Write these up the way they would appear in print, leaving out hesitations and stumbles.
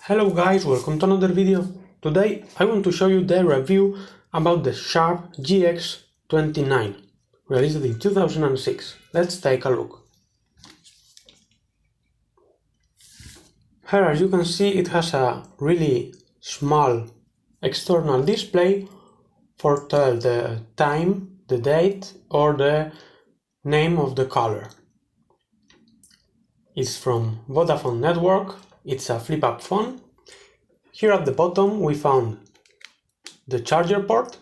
Hello guys, welcome to another video. Today I want to show you the review about the Sharp GX29, released in 2006. Let's take a look. Here, as you can see, it has a really small external display for tell the time, the date or the name of the color. It's from Vodafone Network. It's a flip-up phone. Here at the bottom we found the charger port.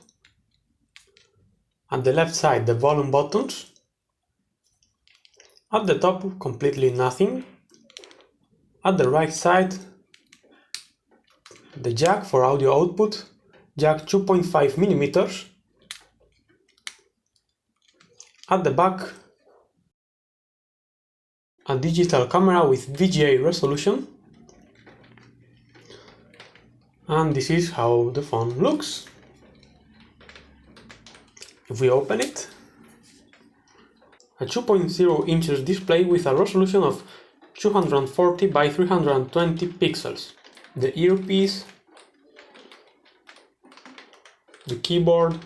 At the left side the volume buttons. At the top completely nothing. At the right side the jack for audio output, jack 2.5 millimeters. At the back a digital camera with VGA resolution. And this is how the phone looks. If we open it, a 2.0 inches display with a resolution of 240 by 320 pixels. The earpiece, the keyboard,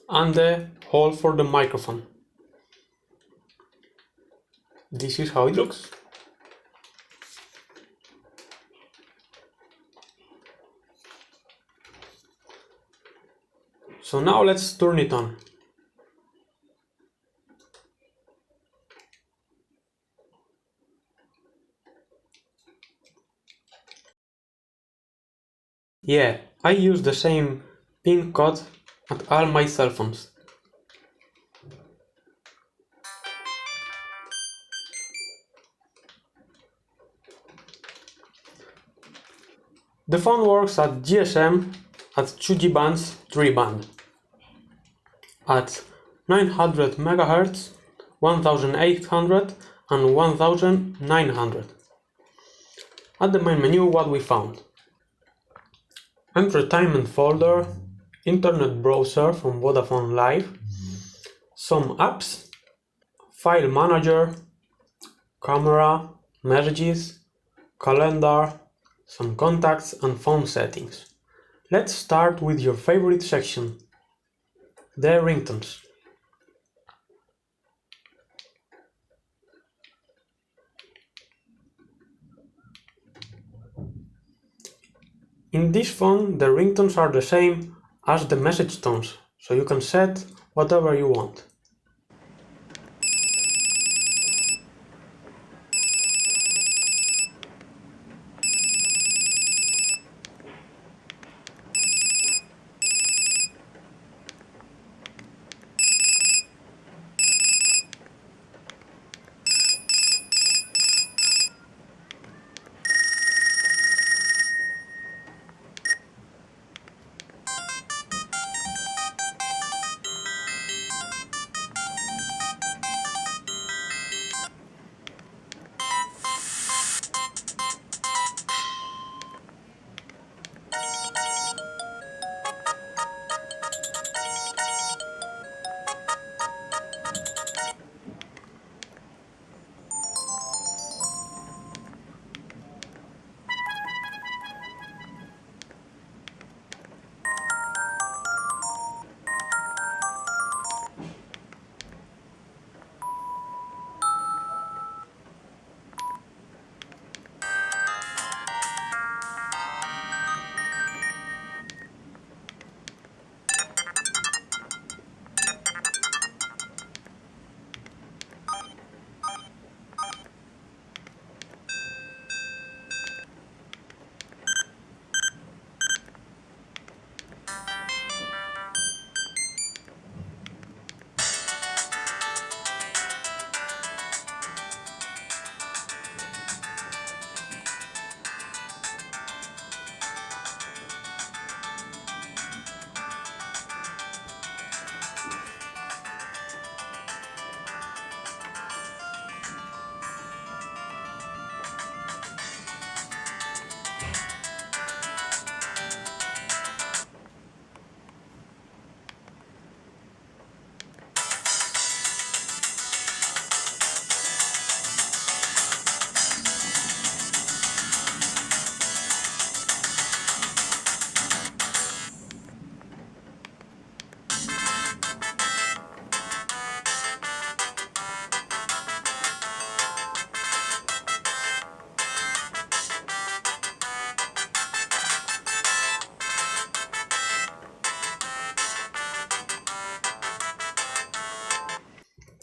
and the hole for the microphone. This is how it looks. So now let's turn it on. Yeah, I use the same PIN code at all my cell phones. The phone works at GSM at 2G bands 3 band. At 900 MHz, 1800 and 1900. At the main menu what we found: entertainment folder, internet browser from Vodafone Live, some apps, file manager, camera, messages, calendar, some contacts and phone settings. Let's start with your favorite section, the ringtones. In this phone, the ringtones are the same as the message tones, so you can set whatever you want.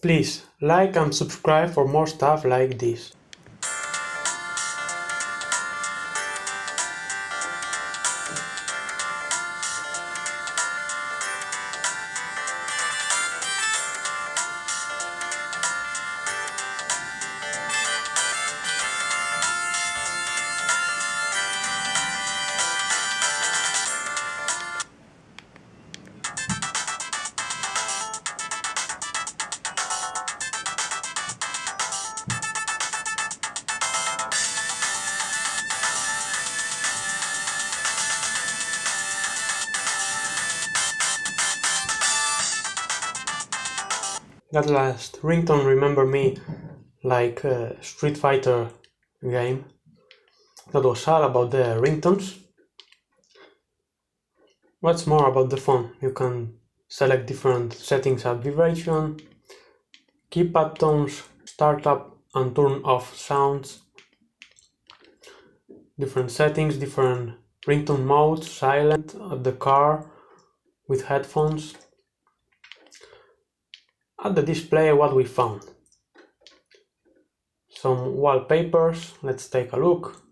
Please like and subscribe for more stuff like this. That last ringtone remember me like a Street Fighter game. That was all about the ringtones. What's more about the phone? You can select different settings at vibration, keypad tones, start up and turn off sounds, different settings, different ringtone modes, silent, at the car, with headphones. At the display, what we found. Some wallpapers, let's take a look.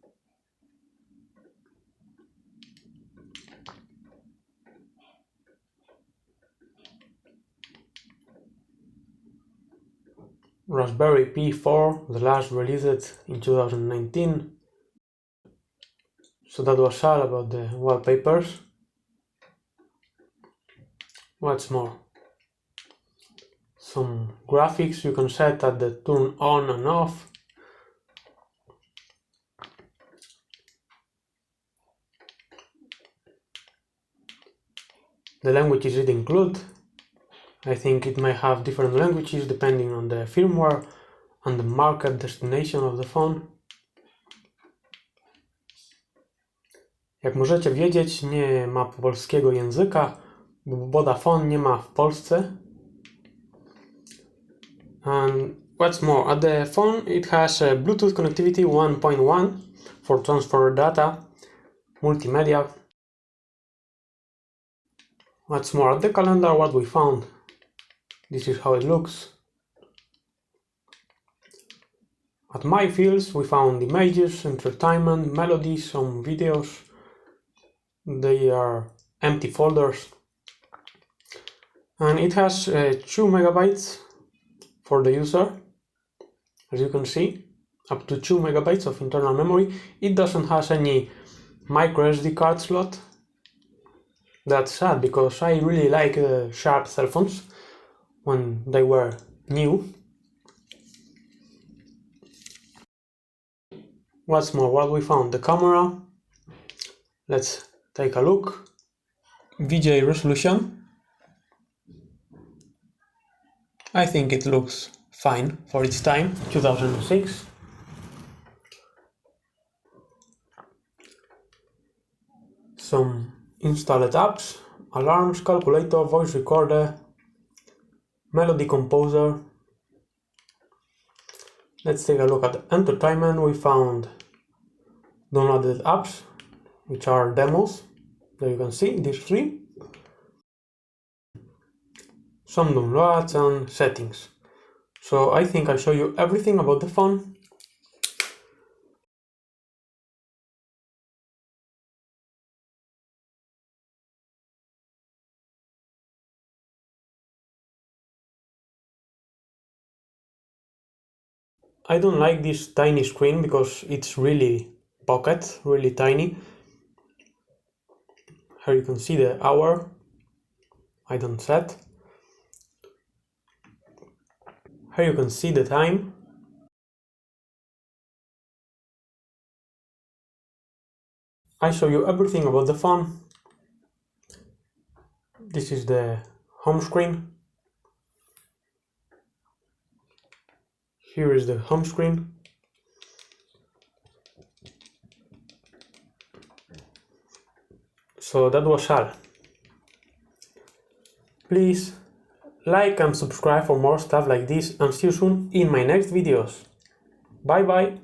Raspberry Pi 4, the last released in 2019. So that was all about the wallpapers. What's more? Some graphics you can set at the turn on and off. The languages it includes. I think it may have different languages depending on the firmware and the market destination of the phone. Jak możecie wiedzieć, nie ma polskiego języka, bo Vodafone nie ma w Polsce. And what's more, at the phone it has a Bluetooth connectivity 1.1 for transfer data, multimedia. What's more, at the calendar what we found. This is how it looks. At My Fields we found images, entertainment, melodies, some videos. They are empty folders. And it has 2 megabytes for the user. As you can see, up to 2 megabytes of internal memory. It doesn't have any micro SD card slot. That's sad because I really like Sharp cell phones when they were new. What's more, what we found? The camera. Let's take a look. VGA resolution. I think it looks fine for its time, 2006. Some installed apps, alarms, calculator, voice recorder, melody composer. Let's take a look at the entertainment. We found downloaded apps, which are demos. There you can see these 3. Some downloads and settings. So I think I show you everything about the phone. I don't like this tiny screen because it's really pocket, really tiny. Here you can see the hour. I don't set. Here you can see the time. I show you everything about the phone. This is the home screen. Here is the home screen. So that was all. Please like and subscribe for more stuff like this and see you soon in my next videos. Bye bye.